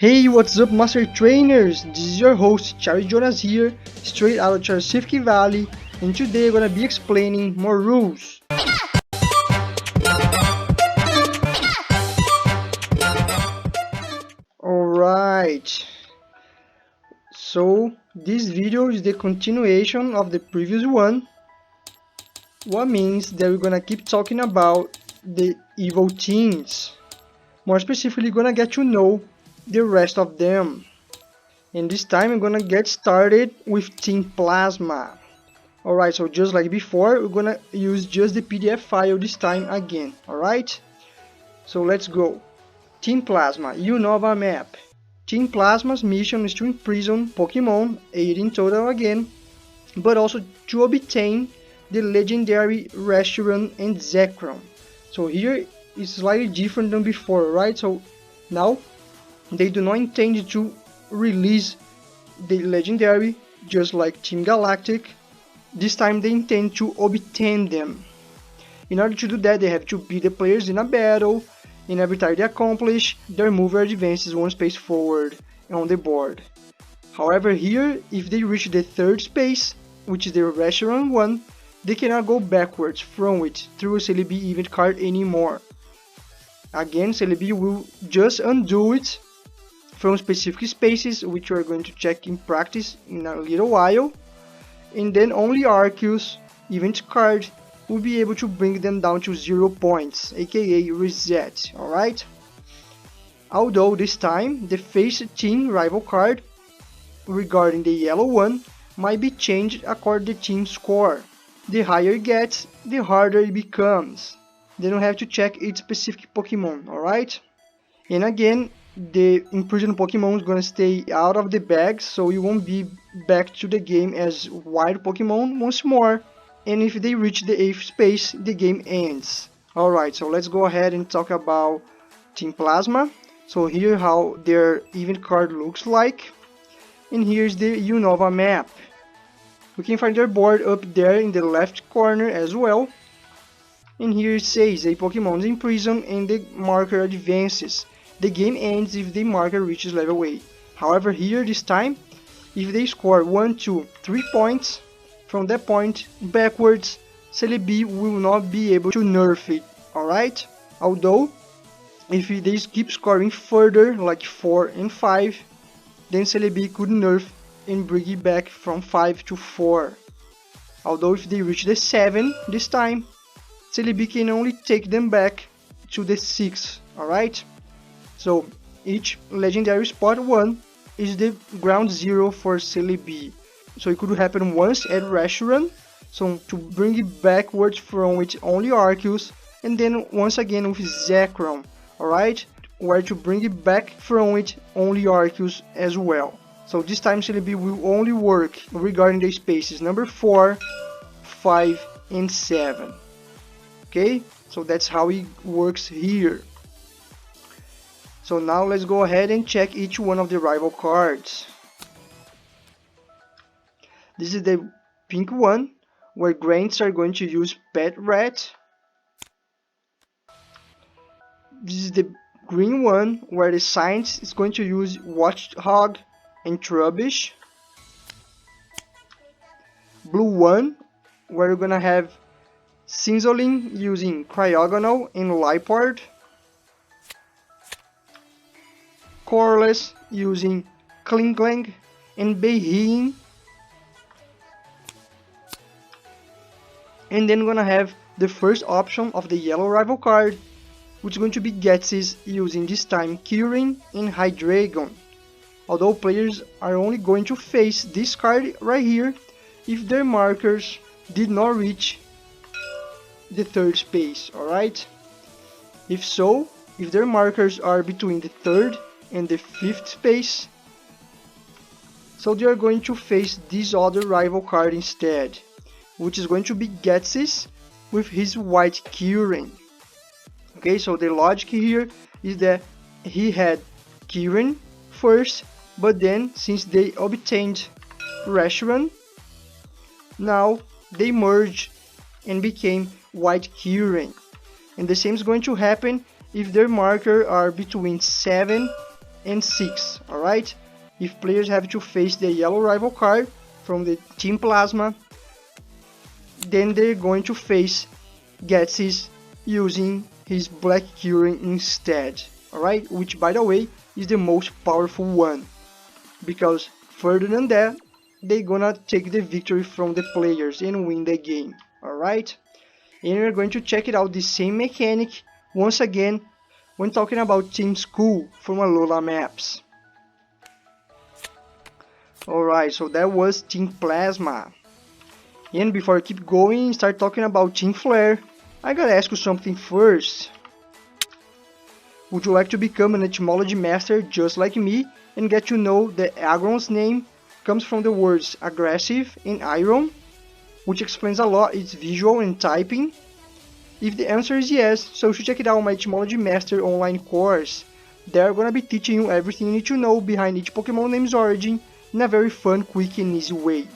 Hey, what's up, Master Trainers? This is your host, Charlie Jonas here, straight out of Charsific Valley, and today I'm gonna be explaining more rules. Alright, so this video is the continuation of the previous one, what means that we're gonna keep talking about the evil teams. More specifically, gonna get to know the rest of them. And this time I'm gonna get started with Team Plasma. Alright, so just like before, we're gonna use just the PDF file this time again. Alright, so let's go. Team Plasma, Unova map. Team Plasma's mission is to imprison Pokemon, 8 in total again, but also to obtain the legendary Reshiram and Zekrom. So here is slightly different than before, right? So now they do not intend to release the legendary just like Team Galactic. This time they intend to obtain them. In order to do that, they have to beat the players in a battle, and every time they accomplish, their move advances one space forward on the board. However, here, if they reach the third space, which is the Reshiram one, they cannot go backwards from it through a Celebi event card anymore. Again, Celebi will just undo it from specific spaces, which we are going to check in practice in a little while, and then only Arceus event card will be able to bring them down to 0 points, aka reset, alright? Although this time the face team rival card regarding the yellow one might be changed according to the team score. The higher it gets, the harder it becomes. They don't have to check each specific Pokemon, alright? And again, the imprisoned Pokemon is gonna stay out of the bag, so you won't be back to the game as wild Pokemon once more. And if they reach the 8th space, the game ends. Alright, so let's go ahead and talk about Team Plasma. So here how their event card looks like. And here's the Unova map. You can find their board up there in the left corner as well. And here it says a Pokemon is imprisoned and the marker advances. The game ends if the marker reaches level 8. However, here this time, if they score 1, 2, 3 points, from that point backwards, Celebi will not be able to nerf it, alright? Although, if they keep scoring further, like 4 and 5, then Celebi could nerf and bring it back from 5 to 4. Although if they reach the 7 this time, Celebi can only take them back to the 6, alright? So each legendary spot 1 is the ground 0 for Celebi. So it could happen once at Reshiram, so to bring it backwards from it only Arceus, and then once again with Zekrom, alright? Where to bring it back from it only Arceus as well. So this time Celebi will only work regarding the spaces number 4, 5 and 7. Okay, so that's how it works here. So now let's go ahead and check each one of the rival cards. This is the pink one, where Grants are going to use Pet Rat. This is the green one, where the Science is going to use Watchhog and Trubbish. Blue one, where we're gonna have Cinzolin using Cryogonal and Liepard. Corliss using Klinklang and Beihing. And then we're gonna have the first option of the yellow rival card, which is going to be Getsis using this time Kyurem and Hydreigon. Although players are only going to face this card right here if their markers did not reach the 3rd space, alright? If so, if their markers are between the 3rd and the 5th space, so they are going to face this other rival card instead, which is going to be Getsis with his white Kyurem. Okay, so the logic here is that he had Kyurem first, but then since they obtained Reshiram, now they merged and became white Kyurem. And the same is going to happen if their marker are between 7 and 6, alright? If players have to face the yellow rival card from the Team Plasma, then they're going to face Getsis using his Black Curing instead, alright? Which, by the way, is the most powerful one, because further than that, they're gonna take the victory from the players and win the game, alright? And we're going to check it out, the same mechanic once again when talking about Team School from Alola maps. Alright, so that was Team Plasma. And before I keep going and start talking about Team Flare, I gotta ask you something first. Would you like to become an etymology master just like me and get to know that Aggron's name comes from the words aggressive and iron, which explains a lot its visual and typing? If the answer is yes, so you should check it out my Etymology Master online course. They're gonna be teaching you everything you need to know behind each Pokemon name's origin in a very fun, quick and easy way.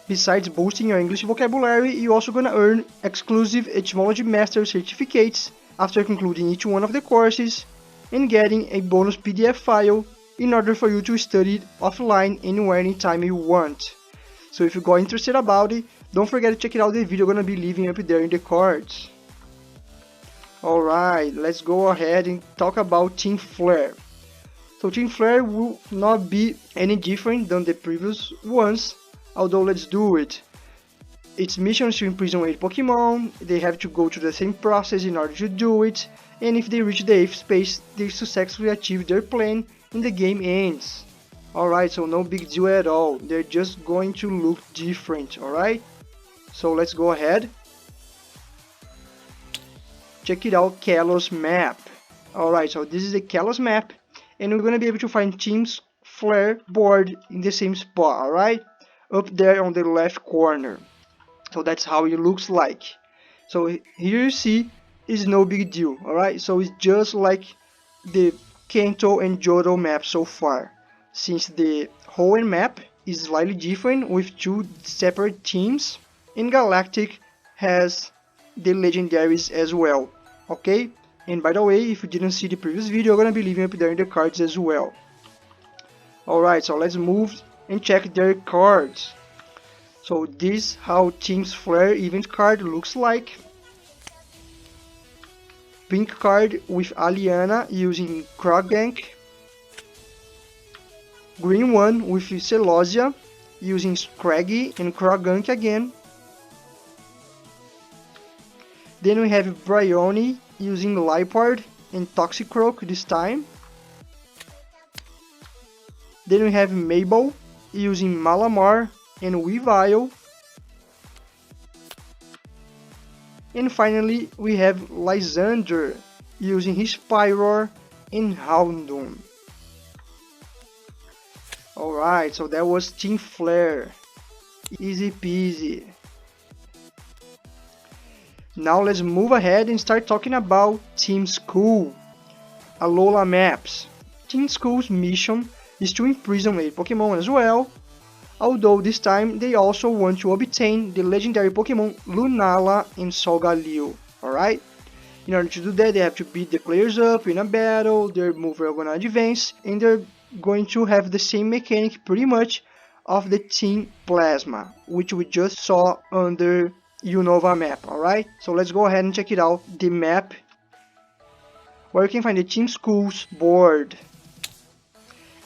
Besides boosting your English vocabulary, you're also gonna earn exclusive Etymology Master certificates after concluding each one of the courses and getting a bonus PDF file in order for you to study it offline anywhere anytime you want. So if you got interested about it, don't forget to check it out the video I'm gonna be leaving up there in the cards. Alright, let's go ahead and talk about Team Flare. So Team Flare will not be any different than the previous ones, although let's do it. Its mission is to imprison 8 Pokemon, they have to go through the same process in order to do it, and if they reach the 8th space, they successfully achieve their plan and the game ends. Alright, so no big deal at all, they're just going to look different, alright? So let's go ahead. Check it out, Kalos map. Alright, so this is the Kalos map, and we're gonna be able to find Team's Flare board in the same spot, alright? Up there on the left corner. So that's how it looks like. So here you see is no big deal, alright? So it's just like the Kanto and Johto map so far. Since the Hoenn map is slightly different with 2 separate teams, and Galactic has the legendaries as well, okay? And by the way, if you didn't see the previous video, I'm gonna be leaving up there in the cards as well. Alright, so let's move and check their cards. So this how Team's Flare event card looks like. Pink card with Aliana using Krogank. Green one with Celosia using Scraggy and Krogank again. Then we have Bryony using Liepard and Toxicroak this time. Then we have Mabel using Malamar and Weavile. And finally we have Lysander using his Pyroar and Houndoom. Alright, so that was Team Flare. Easy peasy. Now let's move ahead and start talking about Team School. Alola maps. Team School's mission is to imprison 8 Pokemon as well, although this time they also want to obtain the legendary Pokemon Lunala and Solgaleo, alright? In order to do that, they have to beat the players up in a battle, their mover are gonna advance, and they're going to have the same mechanic pretty much of the Team Plasma, which we just saw under Unova map, alright? So let's go ahead and check it out, the map, where you can find the Team School's board.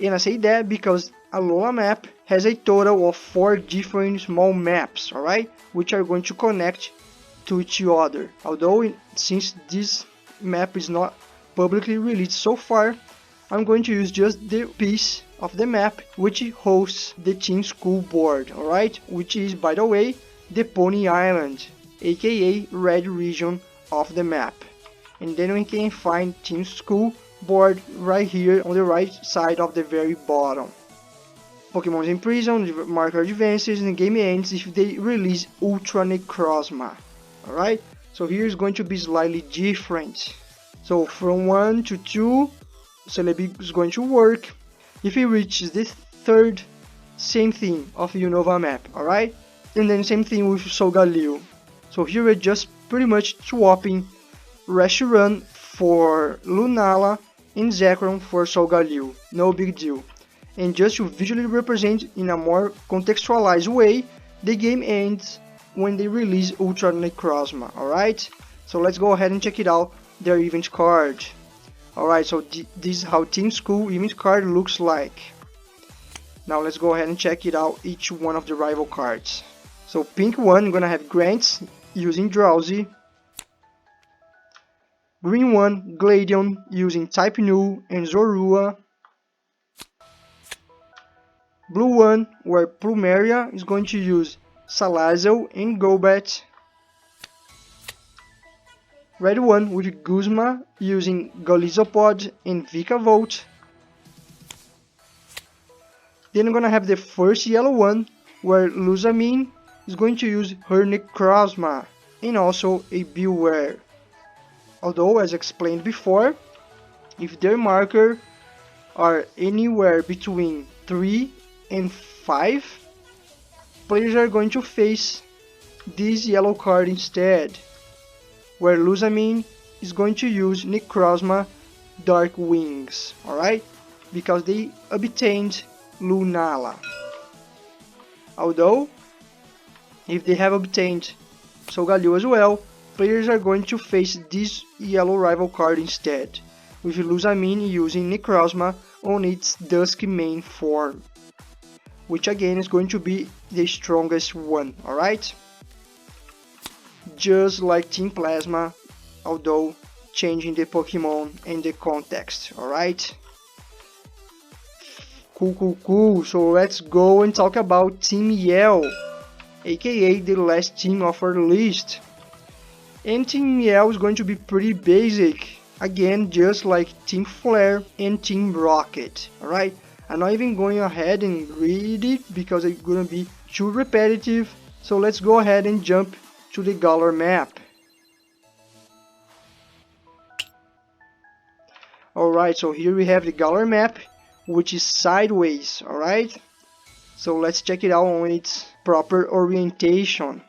And I say that because Alola map has a total of 4 different small maps, alright? Which are going to connect to each other. Although, since this map is not publicly released so far, I'm going to use just the piece of the map which hosts the Team School board, alright? Which is, by the way, the Pony Island, aka red region of the map. And then we can find Team School board right here on the right side of the very bottom. Pokemon in prison, the marker advances, and the game ends if they release Ultra Necrozma. Alright, so here is going to be slightly different. So from 1 to 2, Celebi is going to work. If he reaches the 3rd, same thing of Unova map, alright? And then same thing with Solgaleo. So here we're just pretty much swapping Reshiram for Lunala and Zekrom for Solgaleo, no big deal. And just to visually represent in a more contextualized way, the game ends when they release Ultra Necrozma, alright? So let's go ahead and check it out, their event card. Alright, so this is how Team School event card looks like. Now let's go ahead and check it out, each one of the rival cards. So pink one, gonna have Grants using Drowsy. Green one, Gladion using Type Nu and Zorua. Blue one, where Plumeria is going to use Salazzle and Golbat. Red one with Guzma using Golisopod and Vikavolt. Then I'm gonna have the first yellow one, where Lusamine is going to use her Necrozma and also a Beware. Although, as explained before, if their marker are anywhere between 3 and 5, players are going to face this yellow card instead, where Lusamine is going to use Necrozma Dark Wings, alright? Because they obtained Lunala. Although, if they have obtained Solgaleo as well, players are going to face this yellow rival card instead, with Lusamine using Necrozma on its Dusk main form, which again is going to be the strongest one, alright? Just like Team Plasma, although changing the Pokemon and the context, alright? Cool. So let's go and talk about Team Yell, aka the last team of our list. And Team Yell is going to be pretty basic, again just like Team Flare and Team Rocket, alright? I'm not even going ahead and read it because it's gonna be too repetitive, so let's go ahead and jump to the Galar map. Alright, so here we have the Galar map, which is sideways, alright? So let's check it out on its proper orientation.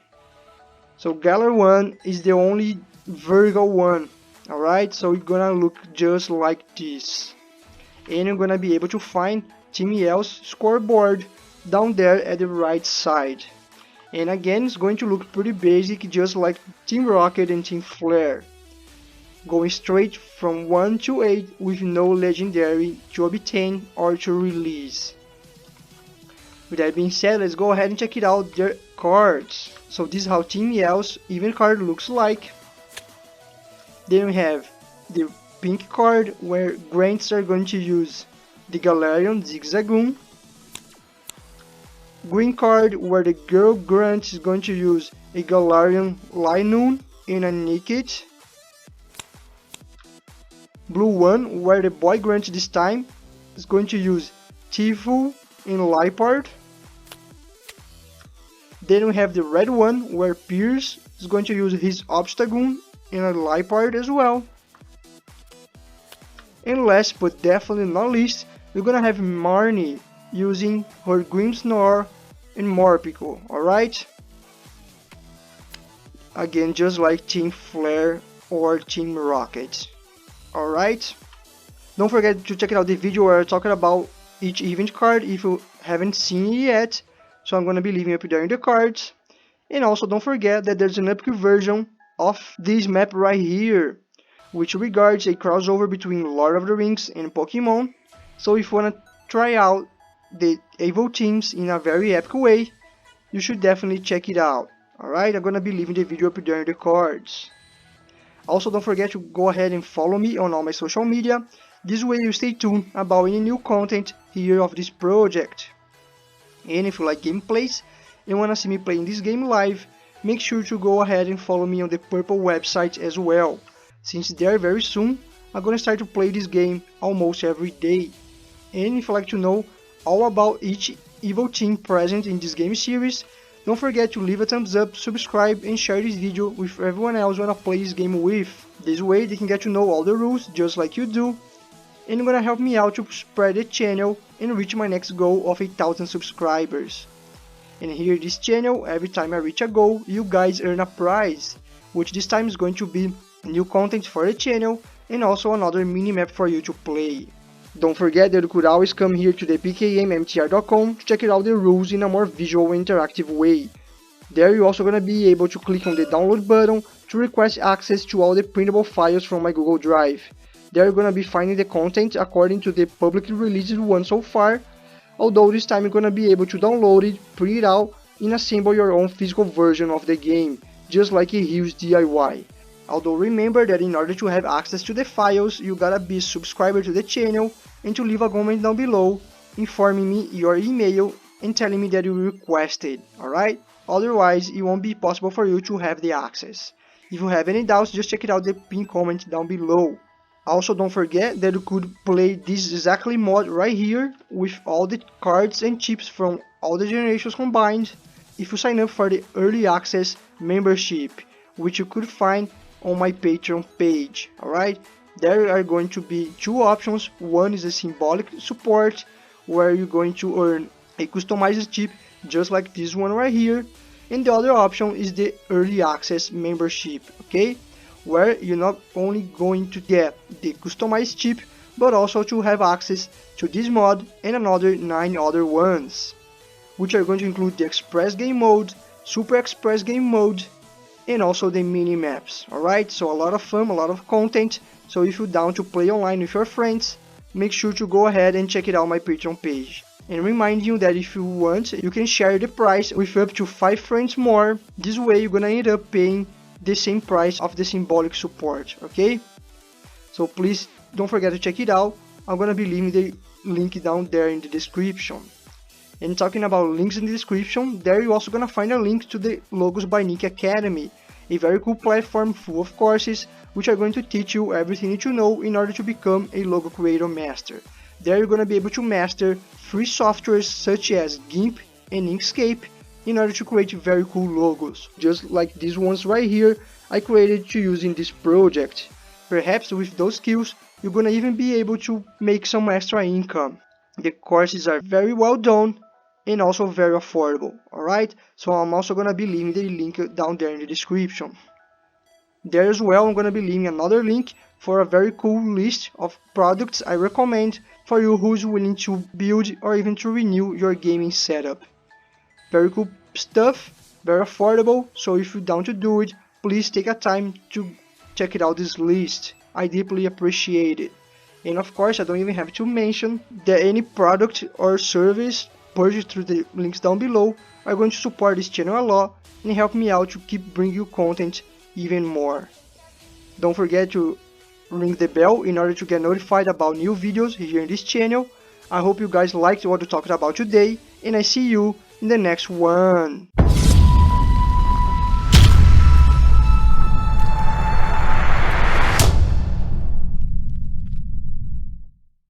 So Galar 1 is the only vertical one, alright? So it's gonna look just like this. And you're gonna be able to find Team Yell's scoreboard down there at the right side. And again, it's going to look pretty basic, just like Team Rocket and Team Flare, going straight from 1 to 8 with no legendary to obtain or to release. With that being said, let's go ahead and check it out, their cards. So this is how Team Yell's event card looks like. Then we have the pink card, where Grants are going to use the Galarian Zigzagoon. Green card, where the girl Grunt is going to use a Galarian Linoon and a Nickit. Blue one, where the boy Grunt this time is going to use Teful and Liepard. Then we have the red one, where Pierce is going to use his Obstagoon and a Liepard as well. And last but definitely not least, we're gonna have Marnie using her Grimmsnarl and Morpeko, alright? Again, just like Team Flare or Team Rocket, alright? Don't forget to check out the video where I talked about each event card if you haven't seen it yet. So I'm gonna be leaving up there in the cards. And also don't forget that there's an upgrade version of this map right here, which regards a crossover between Lord of the Rings and Pokemon. So if you wanna try out the Evo teams in a very epic way, you should definitely check it out. Alright, I'm gonna be leaving the video up there in the cards. Also don't forget to go ahead and follow me on all my social media. This way you stay tuned about any new content here of this project. And if you like gameplays and wanna see me playing this game live, make sure to go ahead and follow me on the Purple website as well, since there very soon I'm gonna start to play this game almost every day. And if you like to know all about each Evo team present in this game series, don't forget to leave a thumbs up, subscribe and share this video with everyone else wanna play this game with. This way they can get to know all the rules just like you do, and you're gonna help me out to spread the channel and reach my next goal of 1,000 subscribers. And here this channel, every time I reach a goal, you guys earn a prize, which this time is going to be new content for the channel and also another mini-map for you to play. Don't forget that you could always come here to the pokemonmastertrainer.com to check out the rules in a more visual and interactive way. There you're also gonna be able to click on the download button to request access to all the printable files from my Google Drive. There you're gonna be finding the content according to the publicly released one so far, although this time you're gonna be able to download it, print it out, and assemble your own physical version of the game, just like a huge DIY. Although remember that in order to have access to the files, you gotta be a subscriber to the channel and to leave a comment down below informing me your email and telling me that you requested, alright? Otherwise, it won't be possible for you to have the access. If you have any doubts, just check it out the pinned comment down below. Also, don't forget that you could play this exactly mod right here with all the cards and chips from all the generations combined if you sign up for the early access membership, which you could find on my Patreon page, alright? There are going to be two options. One is a symbolic support, where you're going to earn a customized chip just like this one right here, and the other option is the early access membership, okay, where you're not only going to get the customized chip but also to have access to this mod and another 9 other ones, which are going to include the express game mode, super express game mode, and also the mini maps. Alright, so a lot of fun, a lot of content. So if you're down to play online with your friends, make sure to go ahead and check it out on my Patreon page. And remind you that if you want, you can share the price with up to 5 friends more. This way you're gonna end up paying the same price of the symbolic support, okay? So please don't forget to check it out. I'm gonna be leaving the link down there in the description. And talking about links in the description, there you're also gonna find a link to the Logos by Nick Academy, a very cool platform full of courses which are going to teach you everything you need to know in order to become a logo creator master. There you're gonna be able to master free softwares such as GIMP and Inkscape in order to create very cool logos, just like these ones right here I created to use in this project. Perhaps with those skills you're gonna even be able to make some extra income. The courses are very well done and also very affordable, alright? So I'm also gonna be leaving the link down there in the description. There as well I'm gonna be leaving another link for a very cool list of products I recommend for you who's willing to build or even to renew your gaming setup. Very cool stuff, very affordable, so if you're down to do it, please take a time to check it out this list. I deeply appreciate it. And of course, I don't even have to mention that any product or service purchased through the links down below are going to support this channel a lot and help me out to keep bringing you content even more. Don't forget to ring the bell in order to get notified about new videos here in this channel. I hope you guys liked what we talked about today, and I see you in the next one.